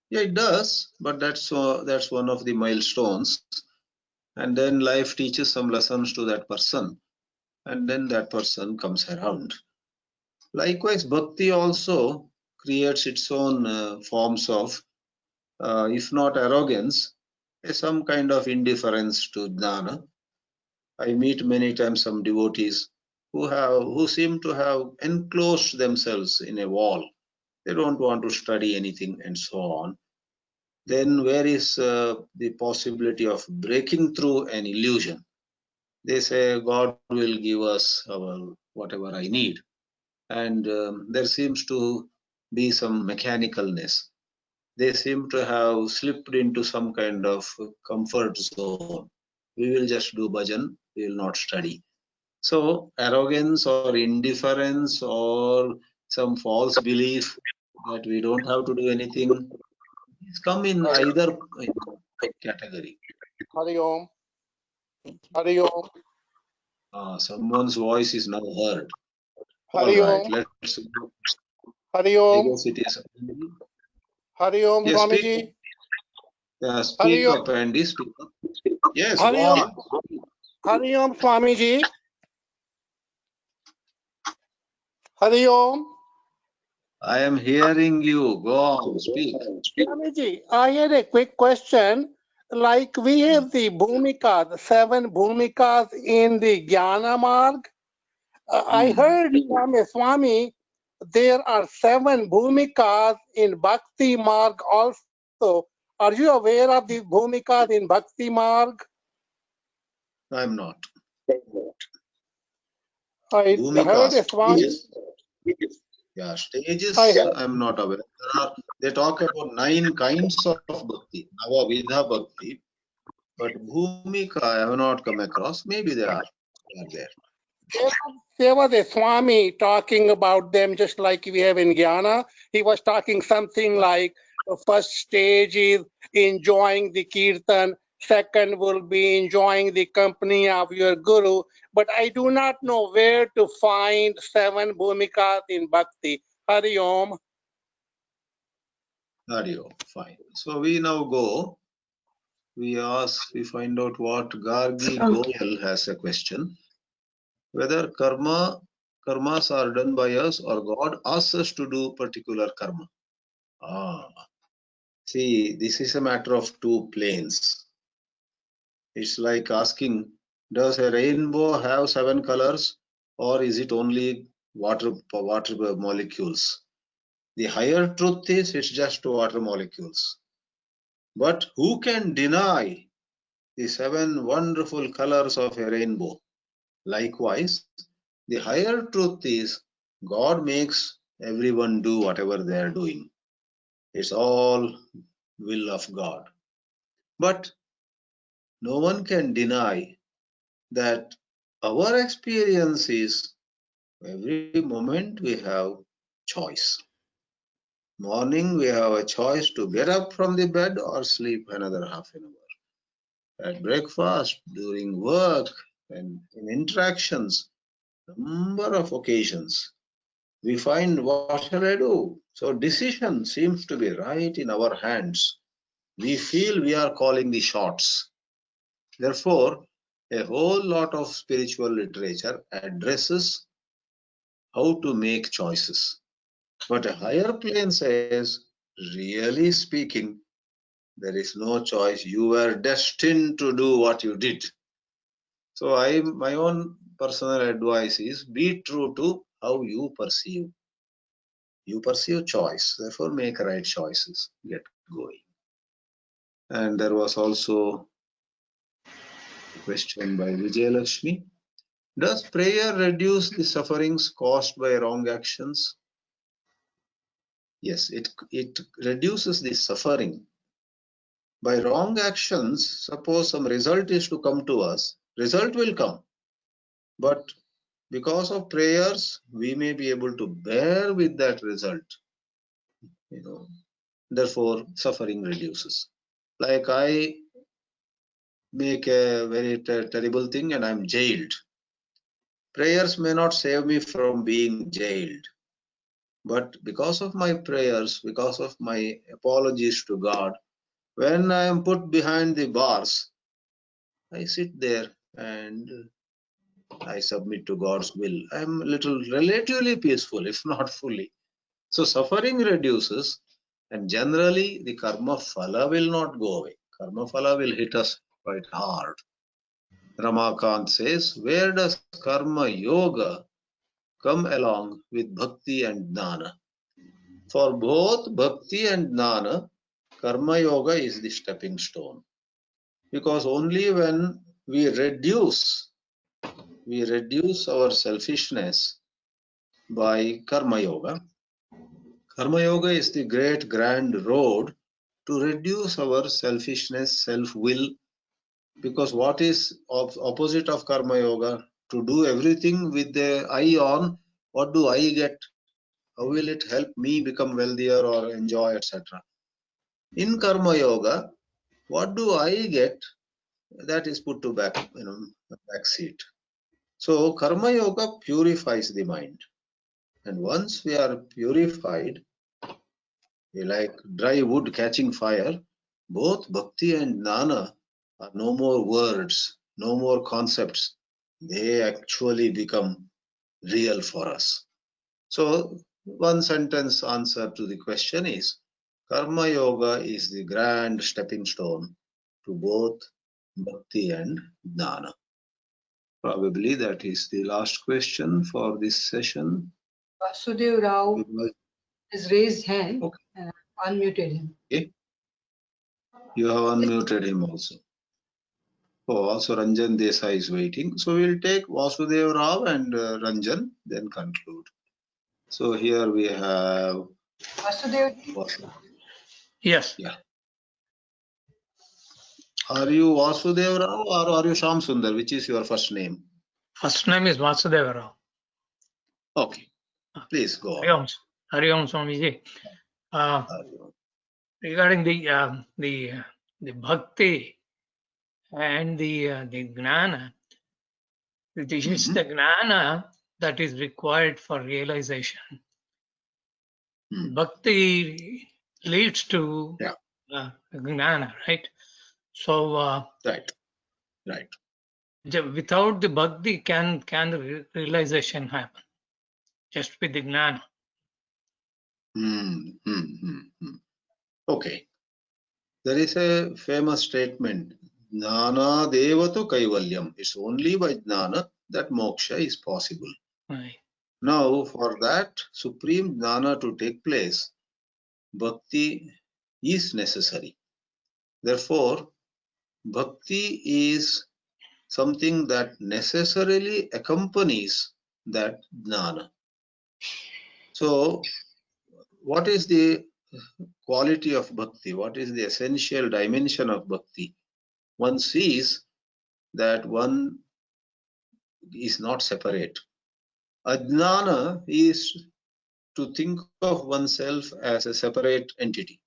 Yeah, it does, but that's one of the milestones. And then life teaches some lessons to that person, and then that person comes around. Likewise, bhakti also creates its own forms of, if not arrogance, some kind of indifference to jnana. I meet many times some devotees who seem to have enclosed themselves in a wall. They don't want to study anything and so on. Then where is the possibility of breaking through an illusion? They say God will give us whatever I need. And there seems to be some mechanicalness. They seem to have slipped into some kind of comfort zone. We will just do bhajan, we will not study. So arrogance or indifference or some false belief that we don't have to do anything is come in either category. Hari Om. Thank you. Hari Om. Someone's voice is now heard. Hari All right, Om. let's go. Hari I Om. guess it is. Hari Om, Yes, Swamiji. speak. Hari Speak Om. up, Andy. Speak up. Yes, Hari go Om. on. Hari Om, Swamiji. Hari Om. I am hearing you. Go on, speak. Swamiji, I had a quick question. Like we have the Bhumika, the 7 Bhumikas in the Jnana Marg. I heard Swami, there are 7 bhumikas in Bhakti Marg also. Are you aware of the bhumikas in Bhakti Marg? I'm not. I heard Bhumikas, Swami. stages. Yeah, stages, I- I'm not aware. They talk about 9 kinds of bhakti, Navavidha bhakti, but Bhumika I have not come across. Maybe they are there. There was a Swami talking about them just like we have in Guyana. He was talking something like the first stage is enjoying the kirtan, second will be enjoying the company of your guru. But I do not know where to find 7 bhumikas in Bhakti. Hari Om. Audio, fine. So we now go. We find out what Gargi Goyal has a question. Whether karmas are done by us or God asks us to do particular karma. See, this is a matter of 2 planes. It's like asking, does a rainbow have 7 colors or is it only water molecules? The higher truth is it's just water molecules. But who can deny the 7 wonderful colors of a rainbow? Likewise, the higher truth is God makes everyone do whatever they are doing. It's all will of God. But no one can deny that our experience is every moment we have choice. Morning we have a choice to get up from the bed or sleep another half an hour. At breakfast, during work, and in interactions, number of occasions, we find what shall I do? So decision seems to be right in our hands. We feel we are calling the shots. Therefore, a whole lot of spiritual literature addresses how to make choices. But a higher plane says, really speaking, there is no choice. You were destined to do what you did. So my own personal advice is be true to how you perceive. You perceive choice, therefore make right choices. Get going. And there was also a question by Vijay Lakshmi. Does prayer reduce the sufferings caused by wrong actions? Yes, it reduces the suffering. By wrong actions, suppose some result is to come to us, result will come. But because of prayers, we may be able to bear with that result. Therefore, suffering reduces. Like I make a very terrible thing and I'm jailed. Prayers may not save me from being jailed. But because of my prayers, because of my apologies to God, when I am put behind the bars, I sit there and I submit to God's will. I am a little relatively peaceful, if not fully. So suffering reduces, and generally the karma phala will not go away. Karma phala will hit us quite hard. Ramakant says, where does karma yoga come along with bhakti and jnana? For both bhakti and jnana, karma yoga is the stepping stone. Because only when we reduce our selfishness by karma yoga. Karma yoga is the great grand road to reduce our selfishness, self-will. Because what is opposite of karma yoga? To do everything with the eye on, what do I get? How will it help me become wealthier or enjoy, etc.? In karma yoga, what do I get? That is put to back seat. So karma yoga purifies the mind, and once we are purified, like dry wood catching fire, both bhakti and jnana are no more words, no more concepts. They actually become real for us. So one sentence answer to the question is, karma yoga is the grand stepping stone to both bhakti and jnana. Probably that is the last question for this session. Vasudev Rao Because- has raised hand Okay. and I've unmuted him. Okay. You have unmuted him also. Oh, also Ranjan Desai is waiting. So we'll take Vasudev Rao and Ranjan, then conclude. So here we have Vasudev, Vasudev. Yes, Are you Vasudev Rao or are you Sham Sundar? Which is your first name? first name is Vasudeva Rao. Okay. Please go on. Hari Om, Hari Om Swamiji. Regarding the bhakti and the gnana, this is the gnana that is required for realization. Hmm. Bhakti leads to Yeah. gnana, right? So Right. Right. without the bhakti, can the realization happen? Just with the gnana. Okay. There is a famous statement, Jnana Devatu Kaivalyam. It's only by Jnana that moksha is possible. Right. Now, for that supreme Jnana to take place, bhakti is necessary. Therefore, bhakti is something that necessarily accompanies that Jnana. So, what is the quality of bhakti? What is the essential dimension of bhakti? One sees that one is not separate. Ajnana is to think of oneself as a separate entity.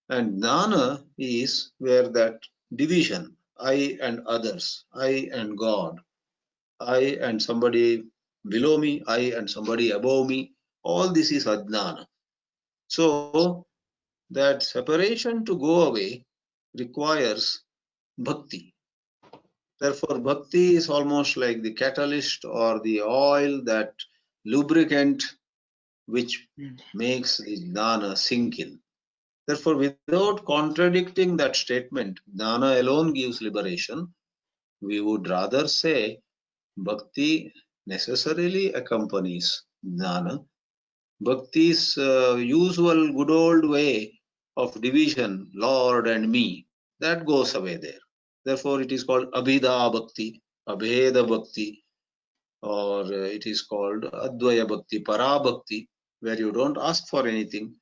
And jnana is where that division, I and others, I and God, I and somebody below me, I and somebody above me, all this is ajnana. So that separation to go away requires bhakti. Therefore, bhakti is almost like the catalyst or the oil, that lubricant which makes the jnana sink in. Therefore, without contradicting that statement, jnana alone gives liberation, we would rather say bhakti necessarily accompanies jnana. Bhakti's usual good old way of division, Lord and me, that goes away there. Therefore, it is called Abhida Bhakti, Abheda Bhakti, or it is called Advaya Bhakti, Para Bhakti, where you don't ask for anything,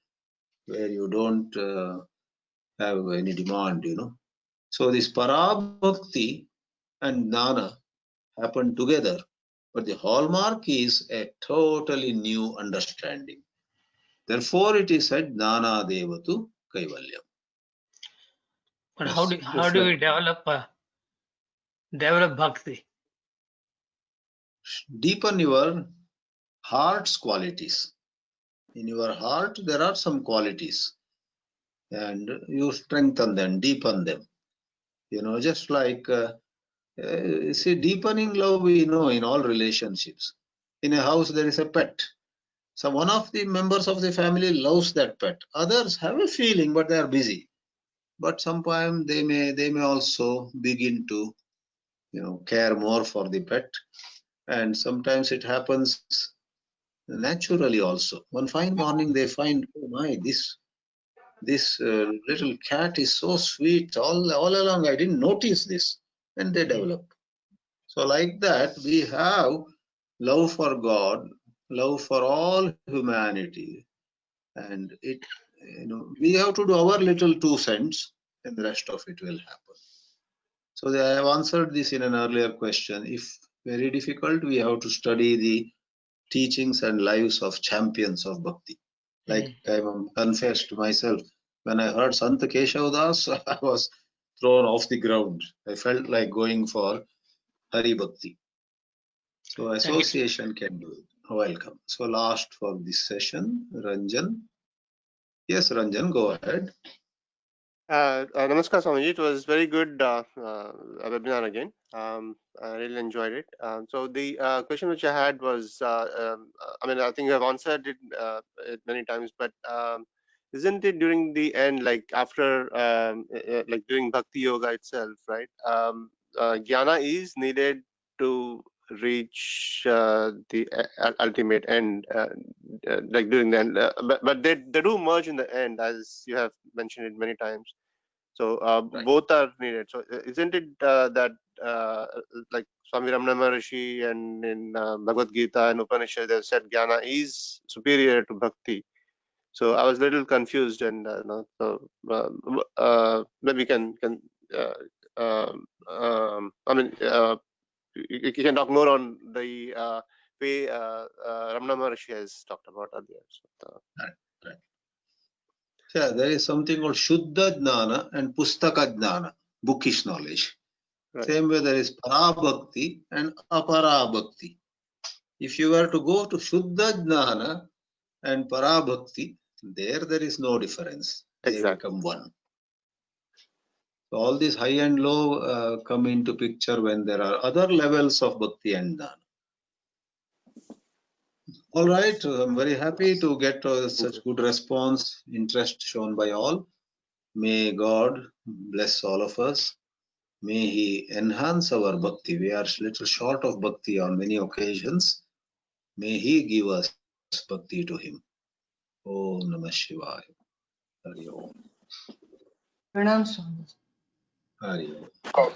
where you don't have any demand, So this Para Bhakti and Jnana happen together, but the hallmark is a totally new understanding. Therefore, it is said Jnana Devatu Kaivalyam. But Yes, how do we reflect. develop bhakti? Deepen your heart's qualities. In your heart, there are some qualities, and you strengthen them, deepen them. Just like, see, deepening love we know in all relationships. In a house, there is a pet. So one of the members of the family loves that pet. Others have a feeling, but they are busy. But sometimes they may also begin to, care more for the pet. And sometimes it happens naturally also. One fine morning they find, oh my, this little cat is so sweet. All along I didn't notice this, and they develop. So like that, we have love for God, love for all humanity, and we have to do our little 2 cents, and the rest of it will happen. So I have answered this in an earlier question. If very difficult, we have to study the teachings and lives of champions of bhakti. Like I confessed myself, when I heard Sant Keshav Das, I was thrown off the ground. I felt like going for Hari Bhakti. So association can do it. Welcome. So last for this session, Ranjan. Yes, Ranjan, go ahead. Namaskar, Swamiji. It was very good webinar again. I really enjoyed it. So the question which I had was, I think you have answered it many times, but isn't it during the end, like after, like during Bhakti Yoga itself, right? Jnana is needed to reach the ultimate end, like during the end, but they do merge in the end, as you have mentioned it many times. So Right. both are needed. So isn't it that like Swami Ramana Maharishi and in Bhagavad Gita and Upanishad, they said jnana is superior to bhakti. So I was a little confused, and maybe can I mean, you can talk more on the way Ramana Maharishi has talked about earlier. So, Right. Yeah, there is something called Shuddha Jnana and Pustaka Jnana, bookish knowledge. Right. Same way there is Parabhakti and Aparabhakti. If you were to go to Shuddha Jnana and Parabhakti, there is no difference. They Exactly. become one. So all these high and low come into picture when there are other levels of Bhakti and Jnana. All right, I'm very happy to get such good response, interest shown by all. May God bless all of us. May He enhance our bhakti. We are little short of bhakti on many occasions. May He give us bhakti to Him. Om Namah Shivaya. Hari Om. Pranam Swami. Hari Om.